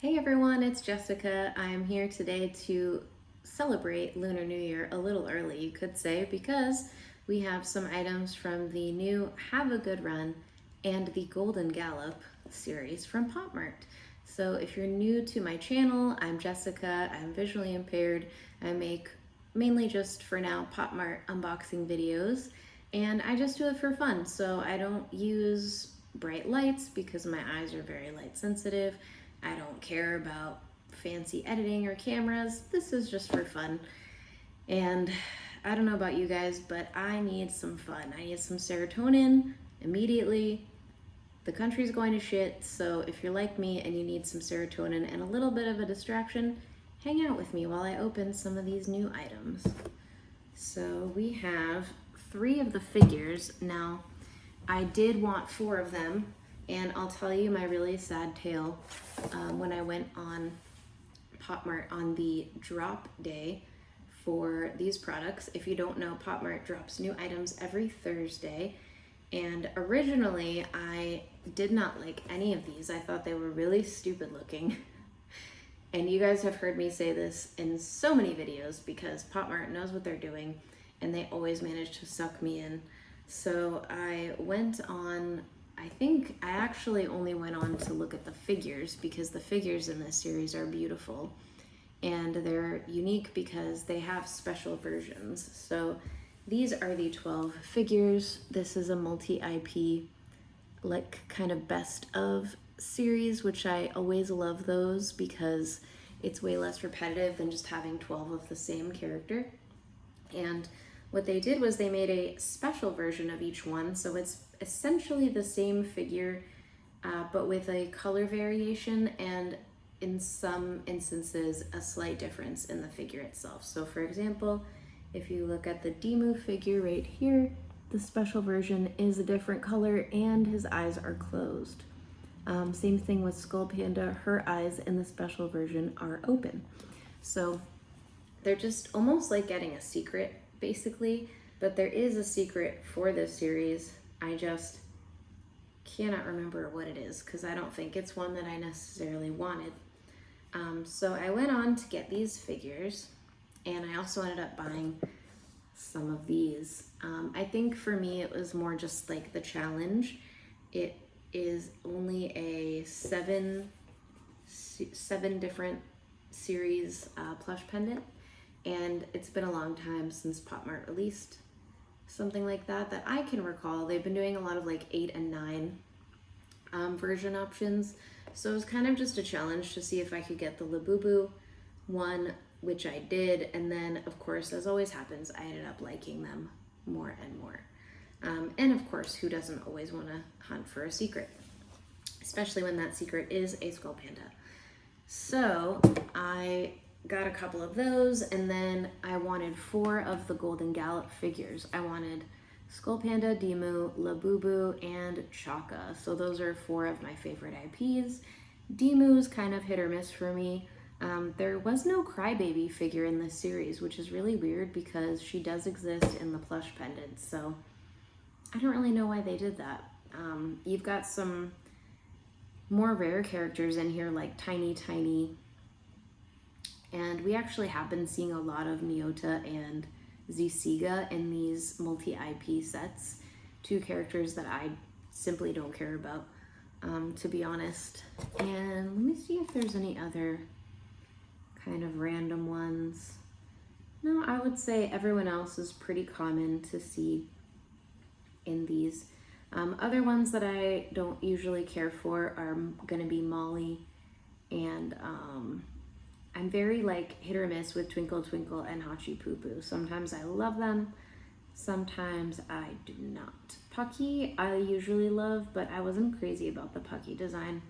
Hey everyone, it's Jessica. I'm here today to celebrate Lunar New Year a little early, you could say, because we have some items from the new Have a Good Run and the Golden Gallop series from Pop Mart. So if you're new to my channel, I'm Jessica. I'm visually impaired. I make mainly just for now Pop Mart unboxing videos, and I just do it for fun. So I don't use bright lights because my eyes are very light sensitive. I don't care about fancy editing or cameras. This is just for fun. And I don't know about you guys, but I need some fun. I need some serotonin immediately. The country's going to shit, so if you're like me and you need some serotonin and a little bit of a distraction, hang out with me while I open some of these new items. So we have 3 of the figures. Now, I did want 4 of them, and I'll tell you my really sad tale. When I went on Pop Mart on the drop day for these products. If you don't know, Pop Mart drops new items every Thursday, and originally I did not like any of these. I thought they were really stupid looking. And you guys have heard me say this in so many videos because Pop Mart knows what they're doing and they always manage to suck me in. So I went on, I think I actually only went on to look at the figures because the figures in this series are beautiful and they're unique because they have special versions. So these are the 12 figures. This is a multi-IP, like kind of best of series, which I always love those because it's way less repetitive than just having 12 of the same character. And what they did was they made a special version of each one, so it's essentially the same figure, but with a color variation and in some instances a slight difference in the figure itself. So for example, if you look at the Demu figure right here, the special version is a different color and his eyes are closed. Same thing with Skull Panda, her eyes in the special version are open. So they're just almost like getting a secret, basically, but there is a secret for this series. I just cannot remember what it is because I don't think it's one that I necessarily wanted. So I went on to get these figures, and I also ended up buying some of these. I think for me it was more just like the challenge. It is only a seven different series plush pendant, and it's been a long time since Pop Mart released something like that I can recall. They've been doing a lot of like 8 and 9 version options, so it was kind of just a challenge to see if I could get the Labubu one, which I did, and then of course, as always happens, I ended up liking them more and more. And of course, who doesn't always want to hunt for a secret, especially when that secret is a Skull Panda. So I got a couple of those, and then I wanted 4 of the Golden Gallop figures. I wanted Skull Panda, Demu, Labubu, and Chaka. So those are 4 of my favorite IPs. Demu's kind of hit or miss for me. There was no Crybaby figure in this series, which is really weird because she does exist in the plush pendant. So I don't really know why they did that. You've got some more rare characters in here like Tiny, and we actually have been seeing a lot of Miota and Zisiga in these multi-IP sets, 2 characters that I simply don't care about, to be honest. And let me see if there's any other kind of random ones. No, I would say everyone else is pretty common to see in these. Other ones that I don't usually care for are gonna be Molly, and I'm very like hit or miss with Twinkle Twinkle and Hachi Poo Poo. Sometimes I love them, sometimes I do not. Pucky I usually love, but I wasn't crazy about the Pucky design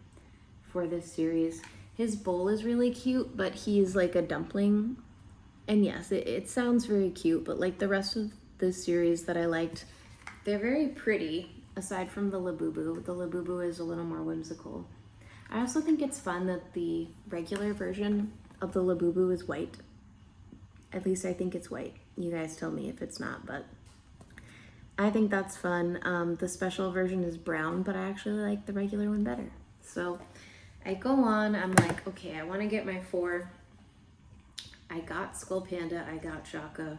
for this series. His bowl is really cute, but he's like a dumpling. And yes, it sounds very cute, but like the rest of this series that I liked, they're very pretty, aside from the Labubu. The Labubu is a little more whimsical. I also think it's fun that the regular version of the Labubu is white. At least I think it's white. You guys tell me if it's not, but I think that's fun. The special version is brown, but I actually like the regular one better. So I go on, I'm like, okay, I want to get my 4. I got Skull Panda, I got Shaka.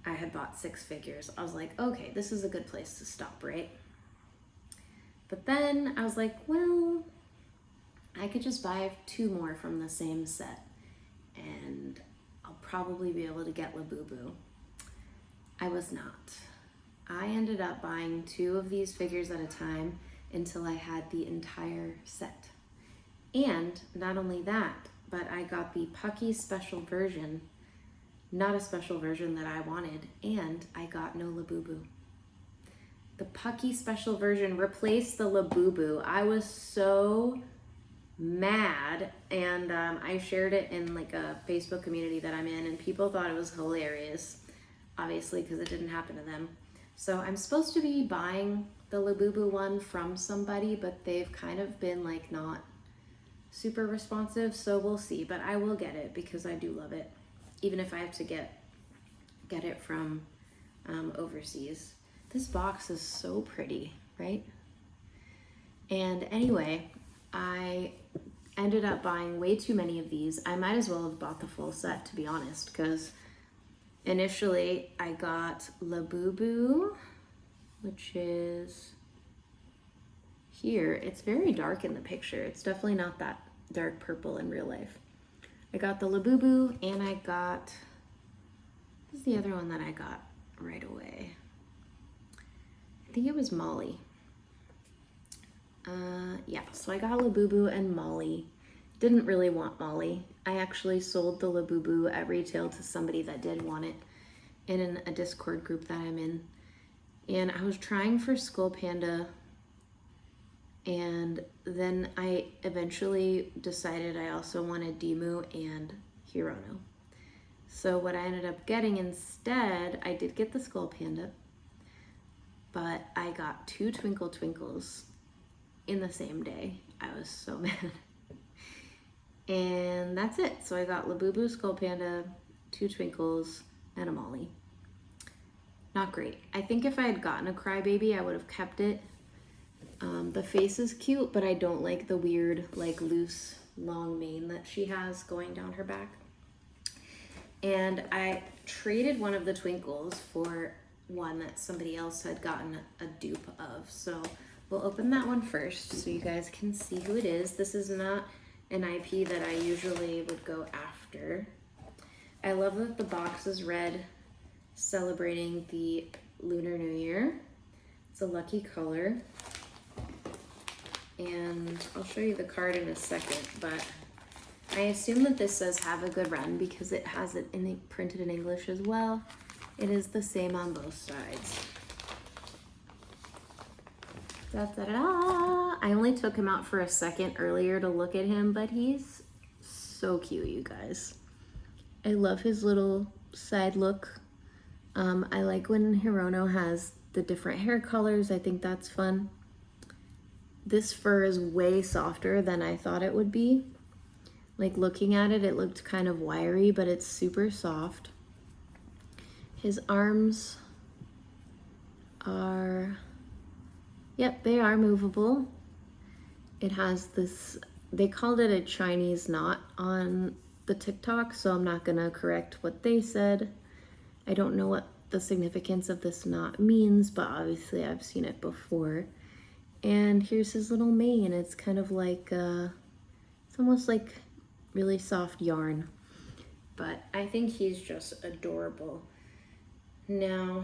I had bought 6 figures. I was like, okay, this is a good place to stop, right? But then I was like, well, I could just buy 2 more from the same set and I'll probably be able to get Labubu. I was not. I ended up buying 2 of these figures at a time until I had the entire set. And not only that, but I got the Pucky special version, not a special version that I wanted, and I got no Labubu. The Pucky special version replaced the Labubu. I was so mad, and I shared it in like a Facebook community that I'm in, and people thought it was hilarious, obviously, because it didn't happen to them. So I'm supposed to be buying the Labubu one from somebody, but they've kind of been like not super responsive, so we'll see. But I will get it because I do love it, even if I have to get it from overseas. This box is so pretty, right? And anyway, I ended up buying way too many of these. I might as well have bought the full set, to be honest, because initially I got Labubu, which is here. It's very dark in the picture. It's definitely not that dark purple in real life. I got the Labubu, and I got, this is the other one that I got right away. I think it was Molly. Yeah, so I got Labubu and Molly. Didn't really want Molly. I actually sold the Labubu at retail to somebody that did want it in a Discord group that I'm in. And I was trying for Skull Panda, and then I eventually decided I also wanted Demu and Hirono. So what I ended up getting instead, I did get the Skull Panda, but I got 2 Twinkle Twinkles in the same day. I was so mad. And that's it. So I got Labubu, Skull Panda, 2 Twinkles, and a Molly. Not great. I think if I had gotten a Crybaby, I would have kept it. The face is cute, but I don't like the weird, like loose, long mane that she has going down her back. And I traded one of the Twinkles for one that somebody else had gotten a dupe of. So we'll open that one first so you guys can see who it is. This is not an IP that I usually would go after. I love that the box is red, celebrating the Lunar New Year. It's a lucky color. And I'll show you the card in a second, but I assume that this says have a good run because it has it printed in English as well. It is the same on both sides. Da, da, da, da. I only took him out for a second earlier to look at him, but he's so cute, you guys. I love his little side look. I like when Hirono has the different hair colors. I think that's fun. This fur is way softer than I thought it would be. Like looking at it, it looked kind of wiry, but it's super soft. His arms are, yep, they are movable. It has this, they called it a Chinese knot on the TikTok, so I'm not gonna correct what they said. I don't know what the significance of this knot means, but obviously I've seen it before. And here's his little mane. It's kind of like, it's almost like really soft yarn. But I think he's just adorable. Now,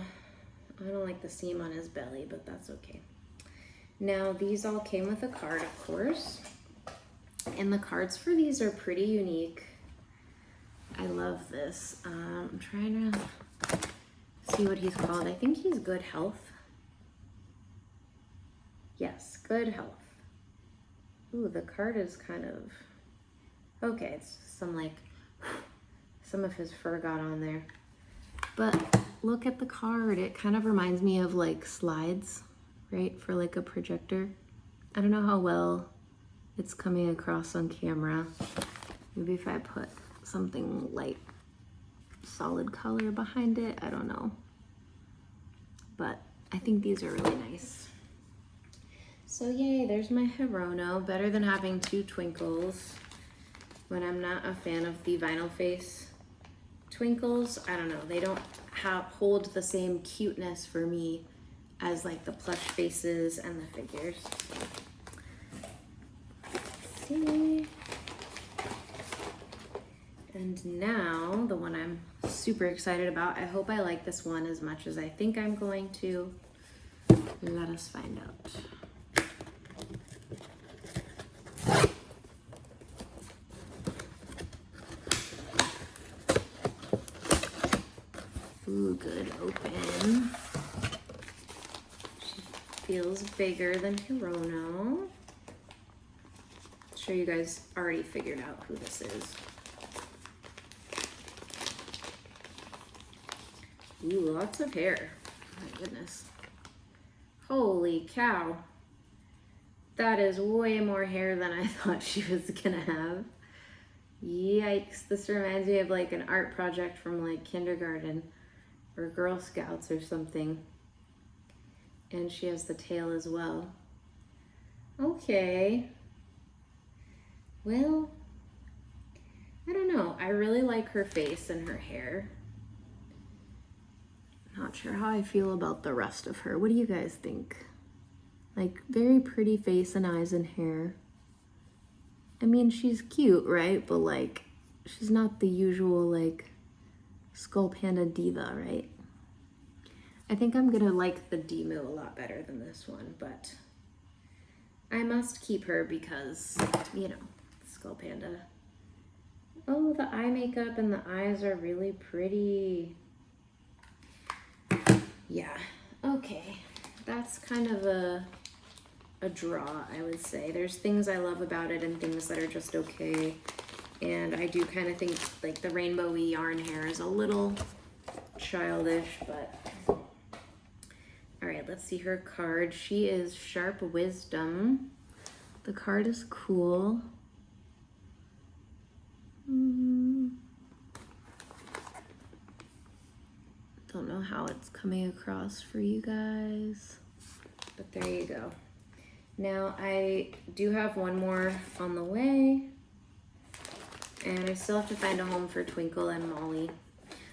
I don't like the seam on his belly, but that's okay. Now, these all came with a card, of course. And the cards for these are pretty unique. I love this. I'm trying to see what he's called. I think he's Good Health. Yes, Good Health. Ooh, the card is kind of, okay, it's some of his fur got on there. But look at the card. It kind of reminds me of like slides, right? For like a projector. I don't know how well it's coming across on camera. Maybe if I put something light, solid color behind it, I don't know. But I think these are really nice. So yay, there's my Hirono. Better than having two twinkles when I'm not a fan of the vinyl face twinkles. I don't know, they don't hold the same cuteness for me as like the plush faces and the figures. Let's see. And now the one I'm super excited about. I hope I like this one as much as I think I'm going to. Let us find out. Ooh, good open. She feels bigger than Hirono. I'm sure you guys already figured out who this is. Ooh, lots of hair. Oh my goodness. Holy cow. That is way more hair than I thought she was gonna have. Yikes, this reminds me of like an art project from like kindergarten or Girl Scouts or something. And she has the tail as well. Okay. Well, I don't know. I really like her face and her hair. Not sure how I feel about the rest of her. What do you guys think? Like, very pretty face and eyes and hair. I mean, she's cute, right? But like, she's not the usual like Skull Panda diva, right? I think I'm gonna like the Demu a lot better than this one, but I must keep her because, you know, Skull Panda. Oh, the eye makeup and the eyes are really pretty. Yeah, okay. That's kind of a draw, I would say. There's things I love about it and things that are just okay. And I do kind of think like the rainbowy yarn hair is a little childish, but all right, let's see her card. She is Sharp Wisdom. The card is cool. Don't know how it's coming across for you guys, but there you go. Now I do have one more on the way, and I still have to find a home for Twinkle and Molly.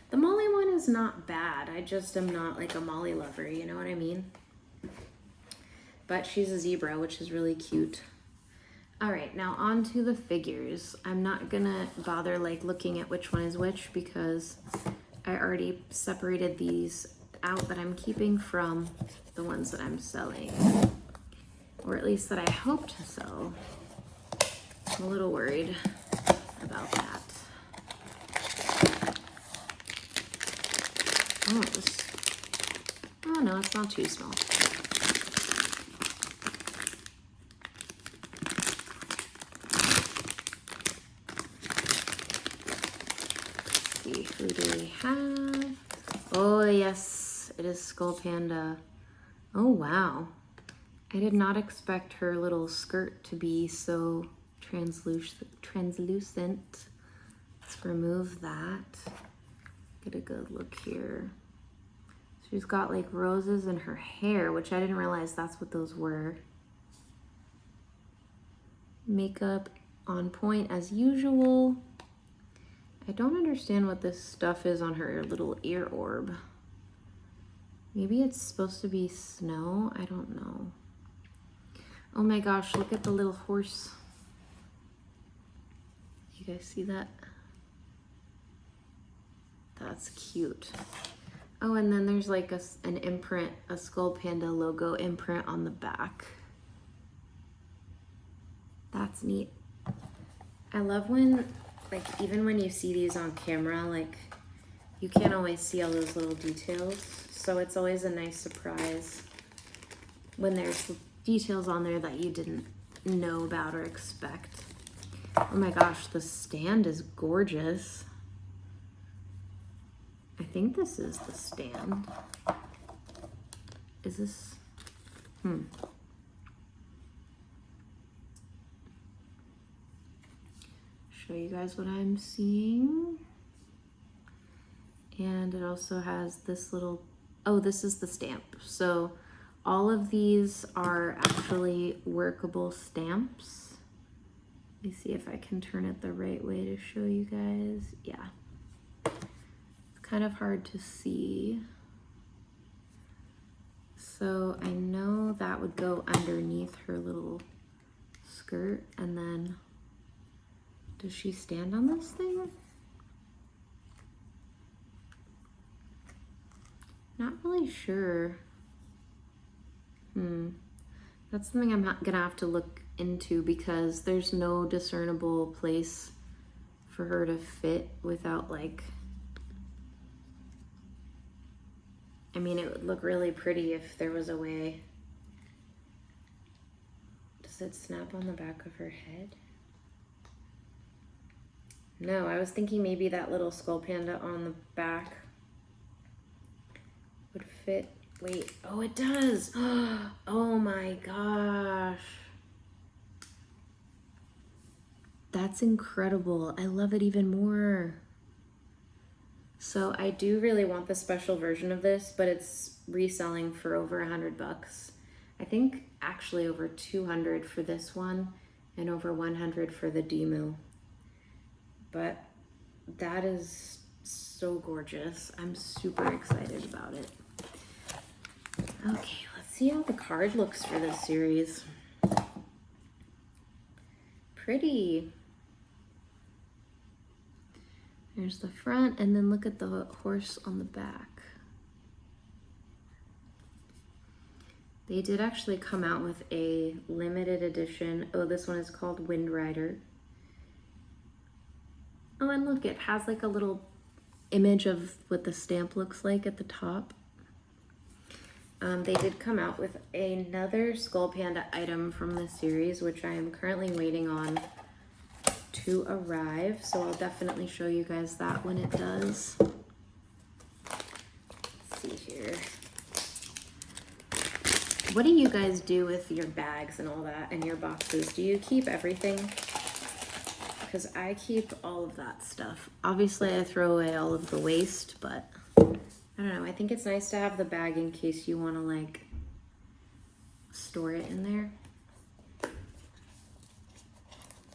The Molly one is not bad. I just am not like a Molly lover, you know what I mean? But she's a zebra, which is really cute. All right, now on to the figures. I'm not gonna bother like looking at which one is which because I already separated these out that I'm keeping from the ones that I'm selling. Or at least that I hope to sell. I'm a little worried about that. Oh no, it's not too small. Let's see, who do we have? Oh yes, it is Skull Panda. Oh wow. I did not expect her little skirt to be so translucent. Let's remove that. Get a good look here. She's got like roses in her hair, which I didn't realize that's what those were. Makeup on point as usual. I don't understand what this stuff is on her little ear orb. Maybe it's supposed to be snow? I don't know. Oh my gosh, look at the little horse. You guys see that? That's cute. Oh, and then there's like an imprint, a Skull Panda logo imprint on the back. That's neat. I love when, like, even when you see these on camera, like, you can't always see all those little details. So it's always a nice surprise when there's details on there that you didn't know about or expect. Oh my gosh, the stand is gorgeous. I think this is the stand. Is this? Show you guys what I'm seeing. And it also has this little, oh, this is the stamp. So All of these are actually workable stamps. Let me see if I can turn it the right way to show you guys. Yeah. It's kind of hard to see. So I know that would go underneath her little skirt, and then does she stand on this thing? Not really sure. That's something I'm gonna have to look into because there's no discernible place for her to fit without like, I mean, it would look really pretty if there was a way. Does it snap on the back of her head? No, I was thinking maybe that little skull panda on the back would fit. Wait, oh, it does. Oh my gosh. That's incredible. I love it even more. So I do really want the special version of this, but it's reselling for over $100. I think actually over 200 for this one and over 100 for the Demu. But that is so gorgeous. I'm super excited about it. Okay, let's see how the card looks for this series. Pretty. There's the front, and then look at the horse on the back. They did actually come out with a limited edition. Oh, this one is called Wind Rider. Oh, and look, it has like a little image of what the stamp looks like at the top. They did come out with another Skull Panda item from the series, which I am currently waiting on to arrive. So I'll definitely show you guys that when it does. Let's see here. What do you guys do with your bags and all that and your boxes? Do you keep everything? Because I keep all of that stuff. Obviously, I throw away all of the waste, but I don't know. I think it's nice to have the bag in case you want to like store it in there.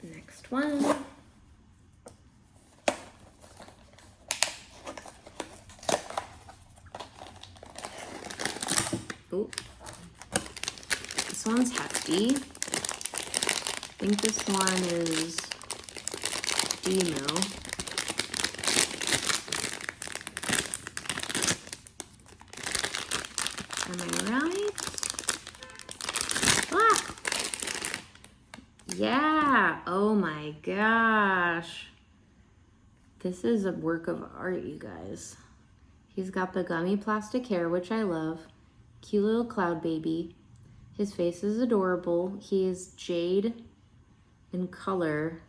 Next one. Oh, this one's hefty. I think this one is Demu. Am I right? Ah! Yeah, oh my gosh. This is a work of art, you guys. He's got the gummy plastic hair, which I love. Cute little cloud baby. His face is adorable. He is jade in color.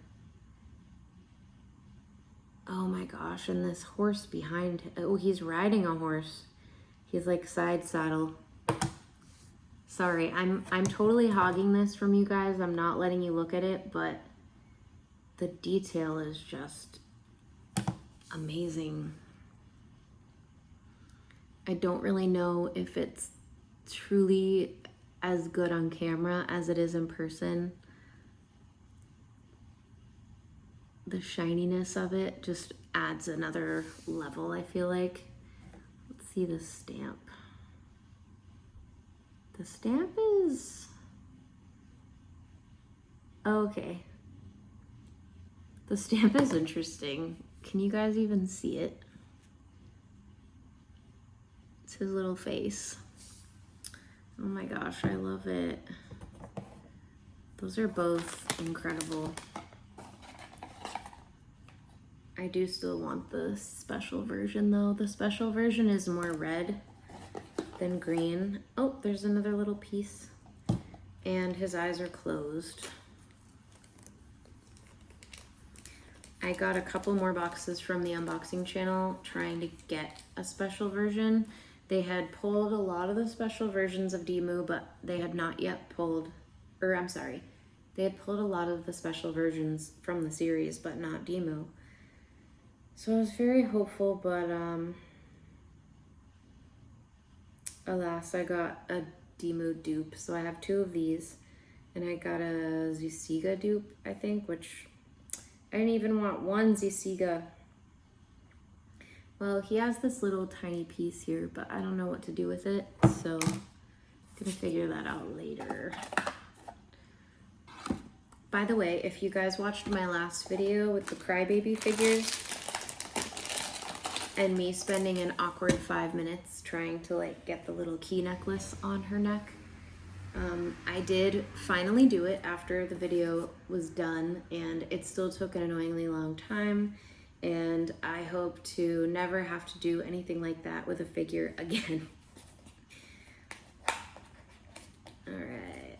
Oh my gosh, and this horse behind him. Oh, he's riding a horse. He's like side saddle. Sorry, I'm totally hogging this from you guys. I'm not letting you look at it, but the detail is just amazing. I don't really know if it's truly as good on camera as it is in person. The shininess of it just adds another level, I feel like. Let's see the stamp. The stamp is okay. The stamp is interesting. Can you guys even see it? It's his little face. Oh my gosh, I love it. Those are both incredible. I do still want the special version though. The special version is more red than green. Oh, there's another little piece. And his eyes are closed. I got a couple more boxes from the unboxing channel trying to get a special version. They had pulled a lot of the special versions of Demu, but they had not yet pulled, or I'm sorry, they had pulled a lot of the special versions from the series, but not Demu. So I was very hopeful, but alas, I got a Demu dupe. So I have 2 of these, and I got a Zusiga dupe, I think, which I didn't even want one Zusiga. Well, he has this little tiny piece here, but I don't know what to do with it, so I'm gonna figure that out later. By the way, if you guys watched my last video with the crybaby figures and me spending an awkward 5 minutes trying to like get the little key necklace on her neck, I did finally do it after the video was done, and it still took an annoyingly long time, and I hope to never have to do anything like that with a figure again. All right.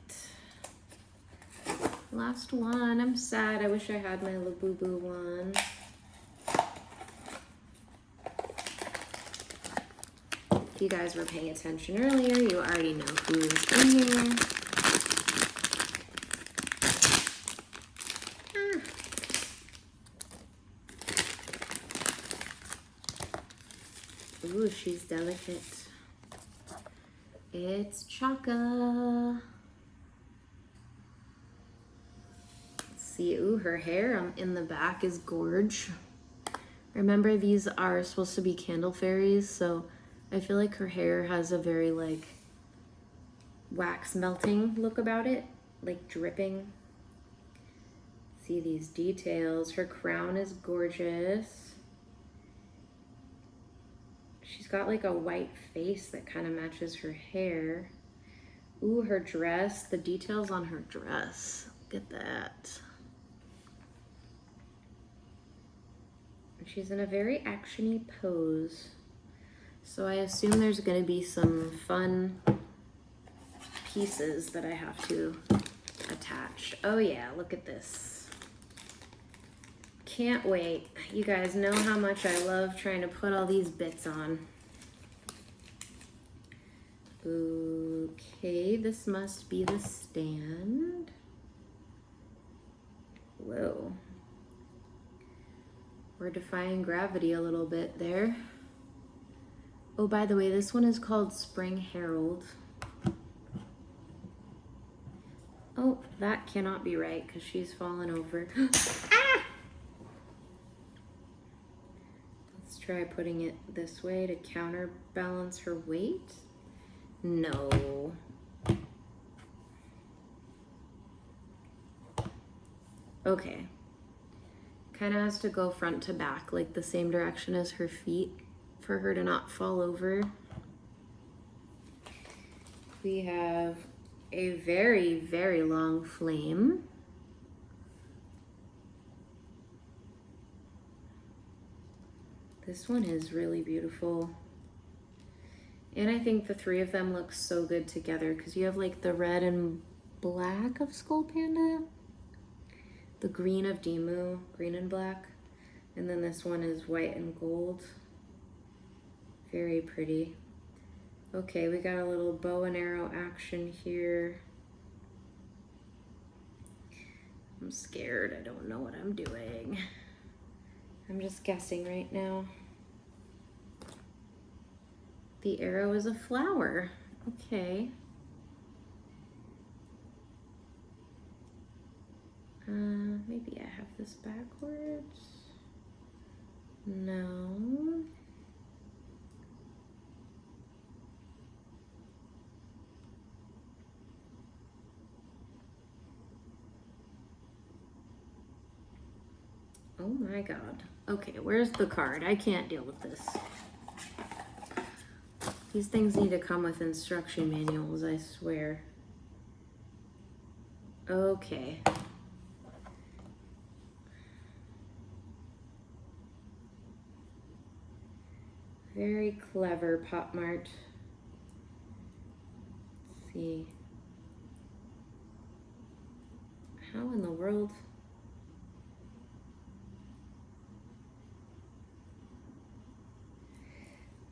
Last one. I'm sad. I wish I had my Labubu one. If you guys were paying attention earlier, you already know who's in here. Ooh, she's delicate. It's Chaka. Let's see. Ooh, her hair in the back is gorge. Remember, these are supposed to be candle fairies, so I feel like her hair has a very like wax melting look about it, like dripping. See these details. Her crown is gorgeous. She's got like a white face that kind of matches her hair. Ooh, her dress, the details on her dress. Look at that. She's in a very actiony pose. So I assume there's gonna be some fun pieces that I have to attach. Oh yeah, look at this. Can't wait. You guys know how much I love trying to put all these bits on. Okay, this must be the stand. Whoa. We're defying gravity a little bit there. Oh, by the way, this one is called Spring Herald. Oh, that cannot be right because she's fallen over. Ah! Let's try putting it this way to counterbalance her weight. No. Okay. Kind of has to go front to back, like the same direction as her feet for her to not fall over. We have a very, very long flame. This one is really beautiful. And I think the 3 of them look so good together because you have like the red and black of Skull Panda, the green of Demu, green and black, and then this one is white and gold. Very pretty. Okay, we got a little bow and arrow action here. I'm scared. I don't know what I'm doing. I'm just guessing right now. The arrow is a flower. Okay. Maybe I have this backwards. No. Oh my God. Okay, where's the card? I can't deal with this. These things need to come with instruction manuals, I swear. Okay. Very clever, Pop Mart. Let's see. How in the world?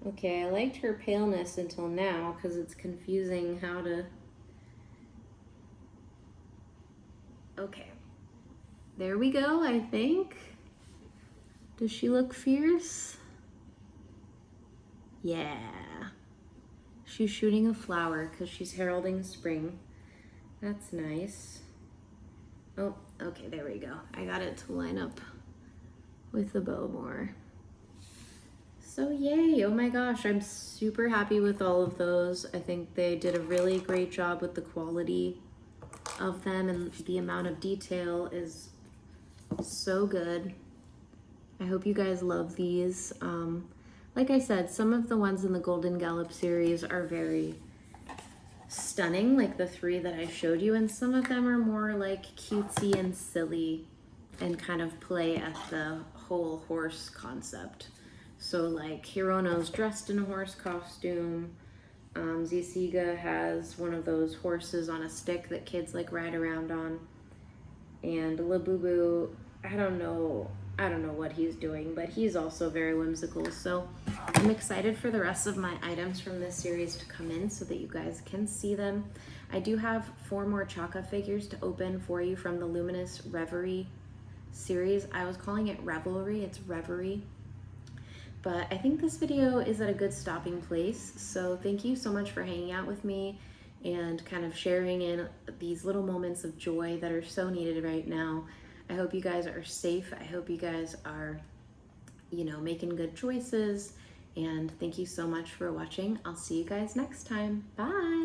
Okay, I liked her paleness until now because it's confusing how to... Okay. There we go, I think. Does she look fierce? Yeah. She's shooting a flower because she's heralding spring. That's nice. Oh, okay, there we go. I got it to line up with the bow more. So yay, oh my gosh, I'm super happy with all of those. I think they did a really great job with the quality of them, and the amount of detail is so good. I hope you guys love these. Like I said, some of the ones in the Golden Gallop series are very stunning, like the 3 that I showed you, and some of them are more like cutesy and silly and kind of play at the whole horse concept. So like Hirono's dressed in a horse costume. Zisiga has one of those horses on a stick that kids like ride around on. And Labubu, I don't know what he's doing, but he's also very whimsical. So I'm excited for the rest of my items from this series to come in so that you guys can see them. I do have 4 more Chaka figures to open for you from the Luminous Reverie series. I was calling it Revelry, it's Reverie. But I think this video is at a good stopping place. So thank you so much for hanging out with me and kind of sharing in these little moments of joy that are so needed right now. I hope you guys are safe. I hope you guys are, making good choices. And thank you so much for watching. I'll see you guys next time. Bye.